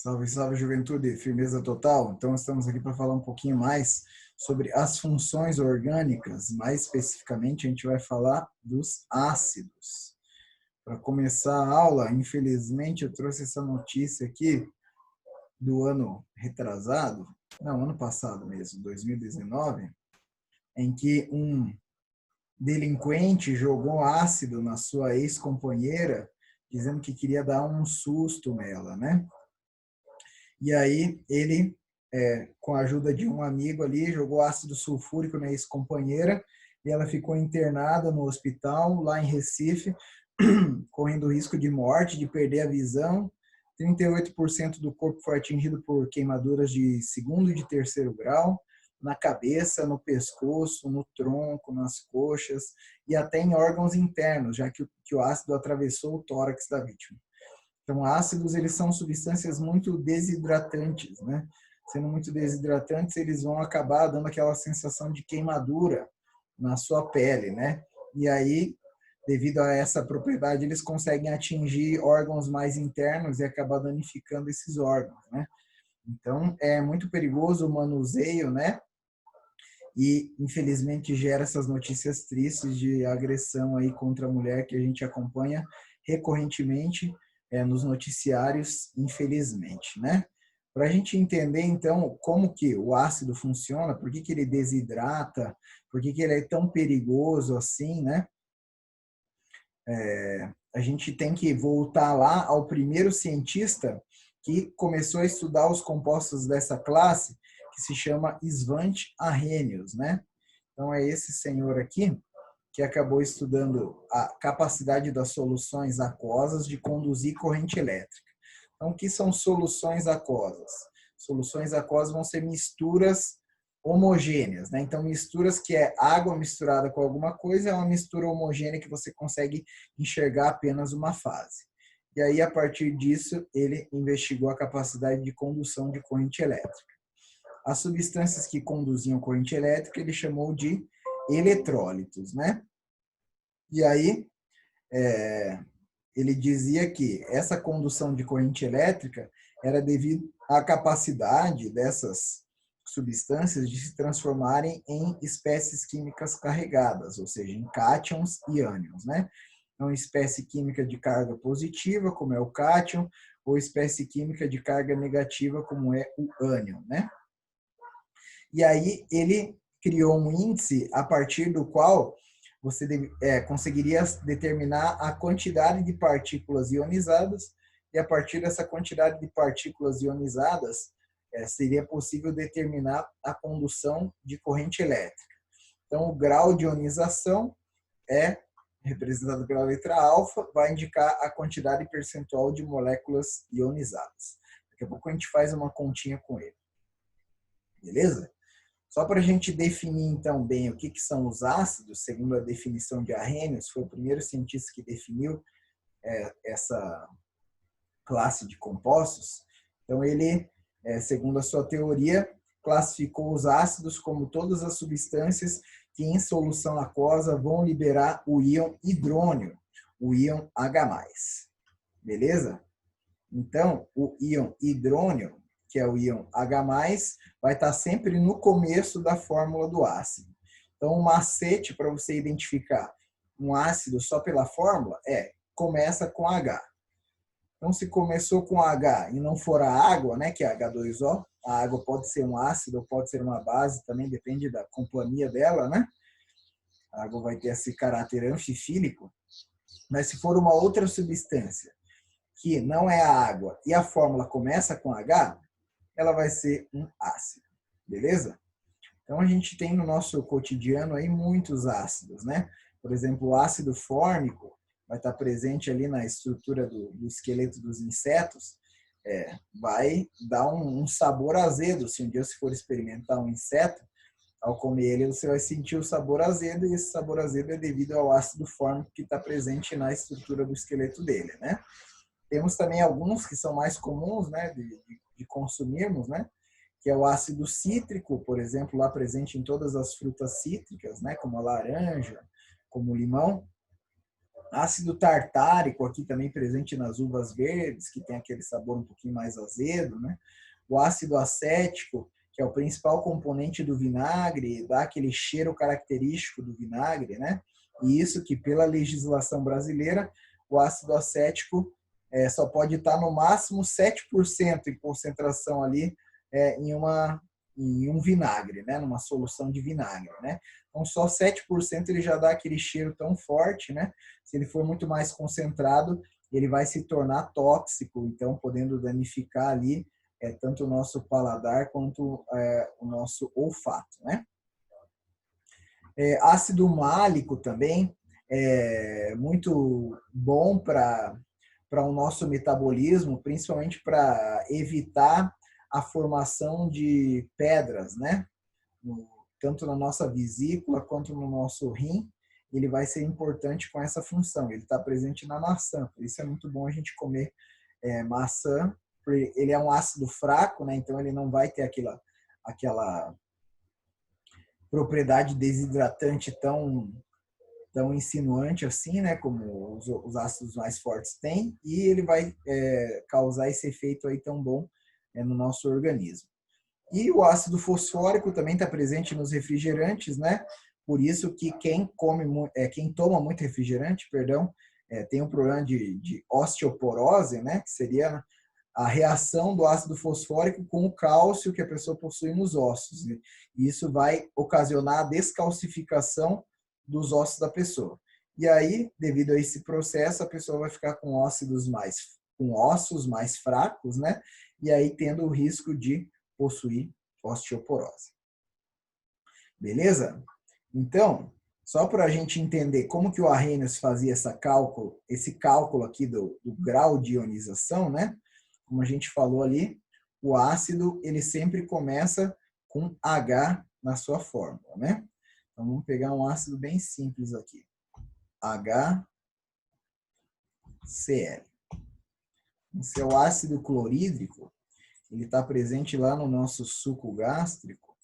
Salve, salve, juventude, firmeza total. Então, estamos aqui para falar um pouquinho mais sobre as funções orgânicas. Mais especificamente, a gente vai falar dos ácidos. Para começar a aula, infelizmente, eu trouxe essa notícia aqui do ano retrasado, não, ano passado mesmo, 2019, em que um delinquente jogou ácido na sua ex-companheira, dizendo que queria dar um susto nela, né? E aí ele, com a ajuda de um amigo ali, jogou ácido sulfúrico na ex-companheira e ela ficou internada no hospital lá em Recife, correndo risco de morte, de perder a visão. 38% do corpo foi atingido por queimaduras de segundo e de terceiro grau, na cabeça, no pescoço, no tronco, nas coxas e até em órgãos internos, já que o ácido atravessou o tórax da vítima. Então, ácidos, eles são substâncias muito desidratantes, né? Sendo muito desidratantes, eles vão acabar dando aquela sensação de queimadura na sua pele, né? E aí, devido a essa propriedade, eles conseguem atingir órgãos mais internos e acabar danificando esses órgãos, né? Então, é muito perigoso o manuseio, né? E, infelizmente, gera essas notícias tristes de agressão aí contra a mulher que a gente acompanha recorrentemente nos noticiários, infelizmente, né? Para a gente entender, então, como que o ácido funciona, por que ele desidrata, por que ele é tão perigoso assim, né? A gente tem que voltar lá ao primeiro cientista que começou a estudar os compostos dessa classe, que se chama Svante Arrhenius, né? Então, é esse senhor aqui que acabou estudando a capacidade das soluções aquosas de conduzir corrente elétrica. Então, o que são soluções aquosas? Soluções aquosas vão ser misturas homogêneas, né? Então, misturas que é água misturada com alguma coisa é uma mistura homogênea que você consegue enxergar apenas uma fase. E aí, a partir disso, ele investigou a capacidade de condução de corrente elétrica. As substâncias que conduziam corrente elétrica ele chamou de eletrólitos, né? E aí, ele dizia que essa condução de corrente elétrica era devido à capacidade dessas substâncias de se transformarem em espécies químicas carregadas, ou seja, em cátions e ânions, né? Então, espécie química de carga positiva, como é o cátion, ou espécie química de carga negativa, como é o ânion, né? E aí ele criou um índice a partir do qual você conseguiria determinar a quantidade de partículas ionizadas e a partir dessa quantidade de partículas ionizadas seria possível determinar a condução de corrente elétrica. Então, o grau de ionização é representado pela letra alfa, vai indicar a quantidade percentual de moléculas ionizadas. Daqui a pouco a gente faz uma continha com ele. Beleza? Só para a gente definir, então, bem o que são os ácidos, segundo a definição de Arrhenius, foi o primeiro cientista que definiu essa classe de compostos. Então, ele, segundo a sua teoria, classificou os ácidos como todas as substâncias que, em solução aquosa, vão liberar o íon hidrônio, o íon H+. Beleza? Então, o íon hidrônio, que é o íon H+, vai estar sempre no começo da fórmula do ácido. Então, um macete para você identificar um ácido só pela fórmula começa com H. Então, se começou com H e não for a água, né, que é H2O, a água pode ser um ácido ou pode ser uma base, também depende da companhia dela, né? A água vai ter esse caráter anfifílico. Mas se for uma outra substância que não é a água e a fórmula começa com H, ela vai ser um ácido, beleza? Então, a gente tem no nosso cotidiano aí muitos ácidos, né? Por exemplo, o ácido fórmico vai estar presente ali na estrutura do esqueleto dos insetos, vai dar um sabor azedo. Se um dia você for experimentar um inseto, ao comer ele, você vai sentir o sabor azedo, e esse sabor azedo é devido ao ácido fórmico que está presente na estrutura do esqueleto dele, né? Temos também alguns que são mais comuns, né, de consumirmos, né, que é o ácido cítrico, por exemplo, lá presente em todas as frutas cítricas, né, como a laranja, como o limão. Ácido tartárico, aqui também presente nas uvas verdes, que tem aquele sabor um pouquinho mais azedo, né? O ácido acético, que é o principal componente do vinagre, dá aquele cheiro característico do vinagre, né? E isso que, pela legislação brasileira, o ácido acético só pode estar no máximo 7% em concentração ali em um vinagre, né? Numa solução de vinagre, né? Então, só 7% ele já dá aquele cheiro tão forte, né? Se ele for muito mais concentrado, ele vai se tornar tóxico, então podendo danificar ali tanto o nosso paladar quanto o nosso olfato, né? Ácido málico também é muito bom para o nosso metabolismo, principalmente para evitar a formação de pedras, né? Tanto na nossa vesícula quanto no nosso rim, ele vai ser importante com essa função. Ele está presente na maçã, por isso é muito bom a gente comer maçã. Ele é um ácido fraco, né? Então ele não vai ter aquela propriedade desidratante tão insinuante assim, né? Como os ácidos mais fortes têm, e ele vai causar esse efeito aí tão bom no nosso organismo. E o ácido fosfórico também está presente nos refrigerantes, né? Por isso que quem toma muito refrigerante, tem um problema de osteoporose, né? Que seria a reação do ácido fosfórico com o cálcio que a pessoa possui nos ossos. E isso vai ocasionar a descalcificação dos ossos da pessoa. E aí, devido a esse processo, a pessoa vai ficar com ossos mais fracos, né? E aí tendo o risco de possuir osteoporose. Beleza? Então, só para a gente entender como que o Arrhenius fazia esse cálculo aqui do grau de ionização, né? Como a gente falou ali, o ácido ele sempre começa com H na sua fórmula, né? Então vamos pegar um ácido bem simples aqui. HCl. Esse é o ácido clorídrico. Ele está presente lá no nosso suco gástrico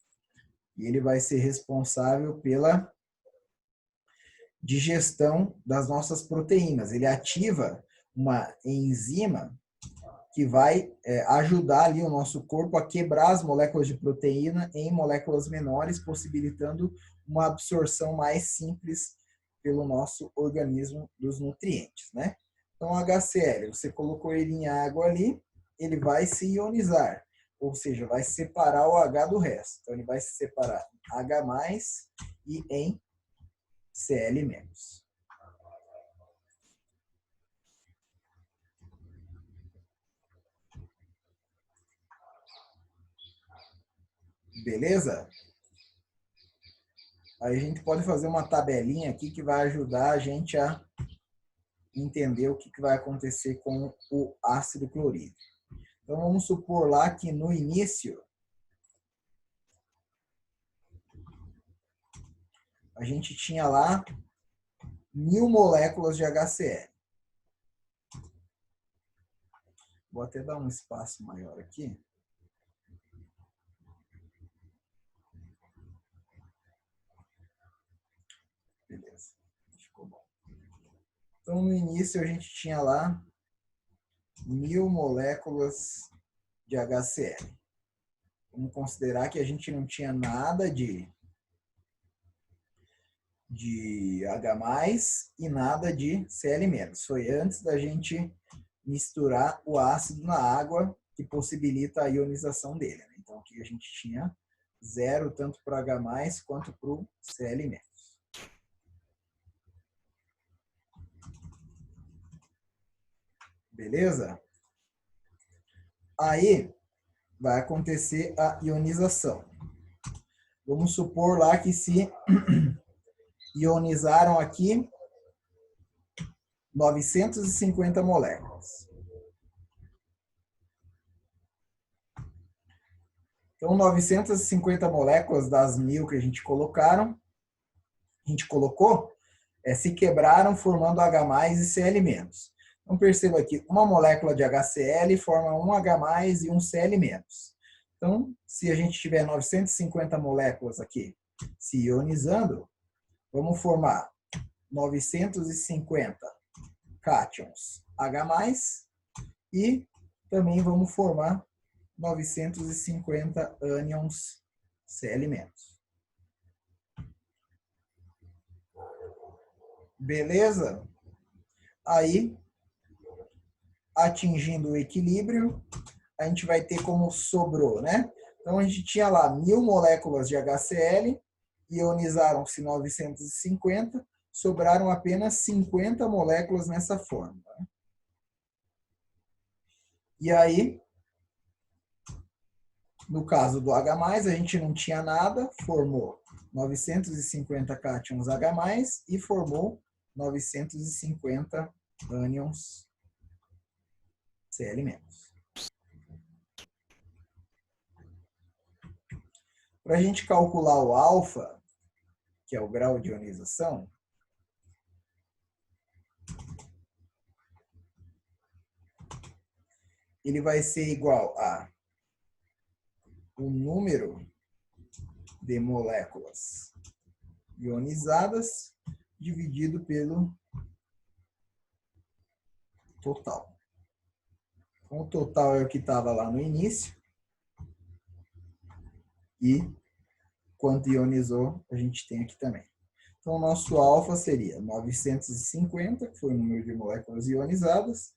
e ele vai ser responsável pela digestão das nossas proteínas. Ele ativa uma enzima que vai ajudar ali o nosso corpo a quebrar as moléculas de proteína em moléculas menores, possibilitando uma absorção mais simples pelo nosso organismo dos nutrientes, né? Então, HCl, você colocou ele em água ali, ele vai se ionizar, ou seja, vai separar o H do resto. Então, ele vai se separar em H+, e em Cl-. Beleza? Aí a gente pode fazer uma tabelinha aqui que vai ajudar a gente a entender o que vai acontecer com o ácido clorídrico. Então, vamos supor lá que no início a gente tinha lá 1000 moléculas de HCl. Vou até dar um espaço maior aqui. Beleza, ficou bom. Então, no início a gente tinha lá 1000 moléculas de HCl. Vamos considerar que a gente não tinha nada de H+, e nada de Cl-. Foi antes da gente misturar o ácido na água, que possibilita a ionização dele. Então, aqui a gente tinha 0 tanto para o H+, quanto para o Cl-. Beleza? Aí vai acontecer a ionização. Vamos supor lá que se ionizaram aqui 950 moléculas. Então, 950 moléculas das 1000 que a gente colocou, se quebraram formando H+ e Cl-. Então, perceba aqui, uma molécula de HCl forma um H+ e um Cl-. Então, se a gente tiver 950 moléculas aqui se ionizando, vamos formar 950 cátions H+, e também vamos formar 950 ânions Cl-. Beleza? Aí, atingindo o equilíbrio, a gente vai ter como sobrou, né? Então, a gente tinha lá 1000 moléculas de HCl, ionizaram-se 950, sobraram apenas 50 moléculas nessa fórmula. E aí, no caso do H+, a gente não tinha nada, formou 950 cátions H+, e formou 950 ânions Cl-. Para a gente calcular o alfa, que é o grau de ionização, ele vai ser igual a o número de moléculas ionizadas dividido pelo total. Então, o total é o que estava lá no início. E quanto ionizou, a gente tem aqui também. Então, o nosso alfa seria 950, que foi o número de moléculas ionizadas,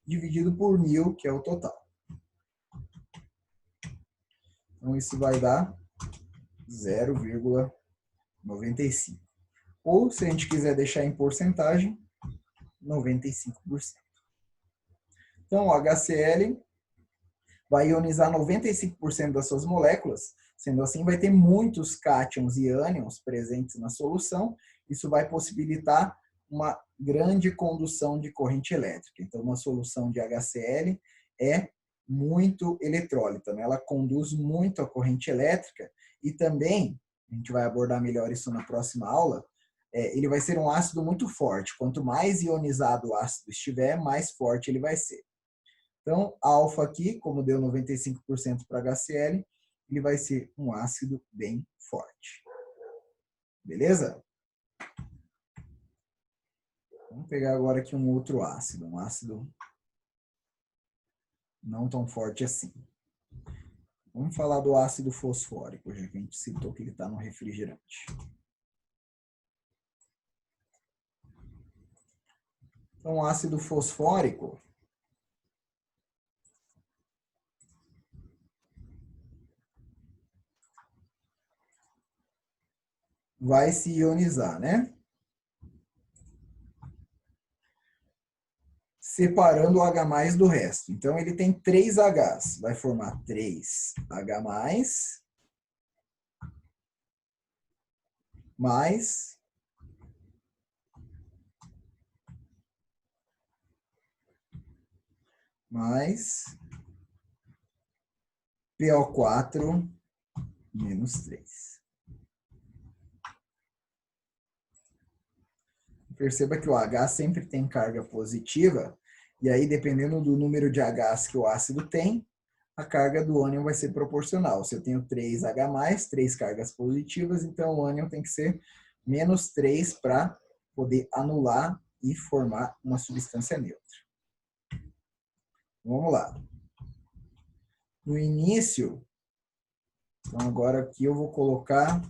dividido por 1000, que é o total. Então, isso vai dar 0,95. Ou, se a gente quiser deixar em porcentagem, 95%. Então, o HCl vai ionizar 95% das suas moléculas, sendo assim, vai ter muitos cátions e ânions presentes na solução. Isso vai possibilitar uma grande condução de corrente elétrica. Então, uma solução de HCl é muito eletrólita, né? Ela conduz muito a corrente elétrica e também, a gente vai abordar melhor isso na próxima aula, ele vai ser um ácido muito forte. Quanto mais ionizado o ácido estiver, mais forte ele vai ser. Então, alfa aqui, como deu 95% para HCl, ele vai ser um ácido bem forte. Beleza? Vamos pegar agora aqui um outro ácido, um ácido não tão forte assim. Vamos falar do ácido fosfórico, já que a gente citou que ele está no refrigerante. Então, o ácido fosfórico vai se ionizar, né? Separando o H+ do resto. Então, ele tem 3 Hs. Vai formar 3 H+, mais PO4 menos 3. Perceba que o H sempre tem carga positiva, e aí, dependendo do número de Hs que o ácido tem, a carga do ânion vai ser proporcional. Se eu tenho 3 H+, 3 cargas positivas, então o ânion tem que ser menos 3 para poder anular e formar uma substância neutra. Vamos lá. No início, então agora aqui eu vou colocar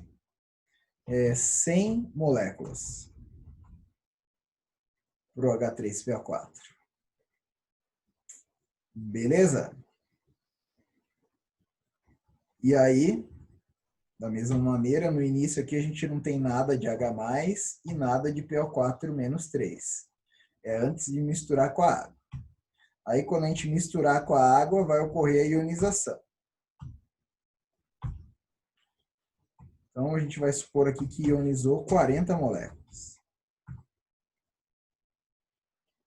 100 moléculas para o H3PO4. Beleza? E aí, da mesma maneira, no início aqui a gente não tem nada de H+, e nada de PO4 menos 3. É antes de misturar com a água. Aí, quando a gente misturar com a água, vai ocorrer a ionização. Então, a gente vai supor aqui que ionizou 40 moléculas.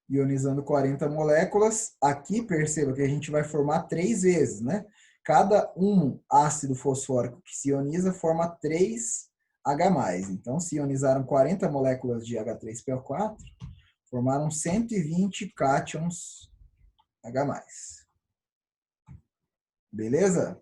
Ionizando 40 moléculas, aqui perceba que a gente vai formar 3 vezes, né? Cada um ácido fosfórico que se ioniza forma 3 H+. Então, se ionizaram 40 moléculas de H3PO4, formaram 120 cátions H+. Beleza?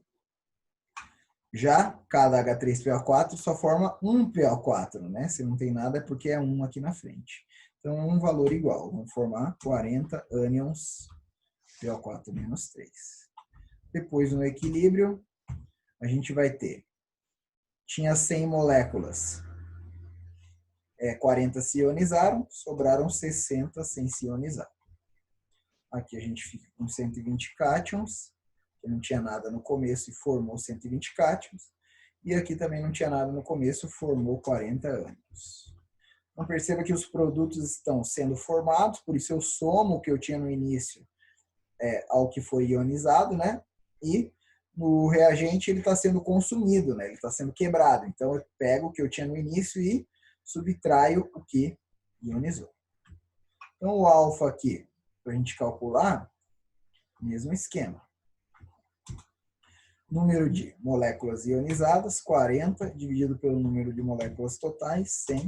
Já cada H3PO4 só forma um PO4, né? Se não tem nada é porque é um aqui na frente. Então, um valor igual. Vamos formar 40 ânions PO4-3. Depois, no equilíbrio, a gente vai ter, tinha 100 moléculas, 40 se ionizaram, sobraram 60 sem se ionizar. Aqui a gente fica com 120 cátions, que não tinha nada no começo e formou 120 cátions. E aqui também não tinha nada no começo, formou 40 ânions. Então perceba que os produtos estão sendo formados, por isso eu somo o que eu tinha no início ao que foi ionizado, né? E no reagente ele está sendo consumido, né? Ele está sendo quebrado. Então eu pego o que eu tinha no início e subtraio o que ionizou. Então o alfa aqui, para a gente calcular, mesmo esquema. Número de moléculas ionizadas, 40, dividido pelo número de moléculas totais, 100.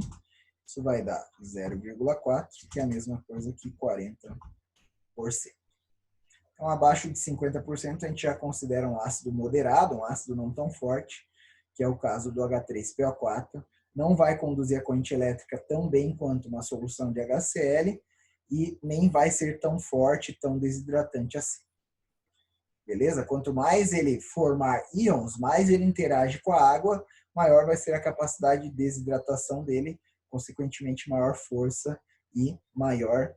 Isso vai dar 0,4, que é a mesma coisa que 40%. Então, abaixo de 50%, a gente já considera um ácido moderado, um ácido não tão forte, que é o caso do H3PO4. Não vai conduzir a corrente elétrica tão bem quanto uma solução de HCl e nem vai ser tão forte, tão desidratante assim. Beleza? Quanto mais ele formar íons, mais ele interage com a água, maior vai ser a capacidade de desidratação dele, consequentemente maior força e maior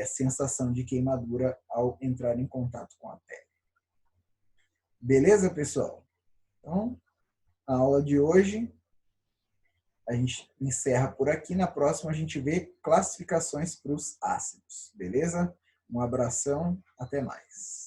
sensação de queimadura ao entrar em contato com a pele. Beleza, pessoal? Então, a aula de hoje a gente encerra por aqui. Na próxima a gente vê classificações para os ácidos. Beleza? Um abração, até mais.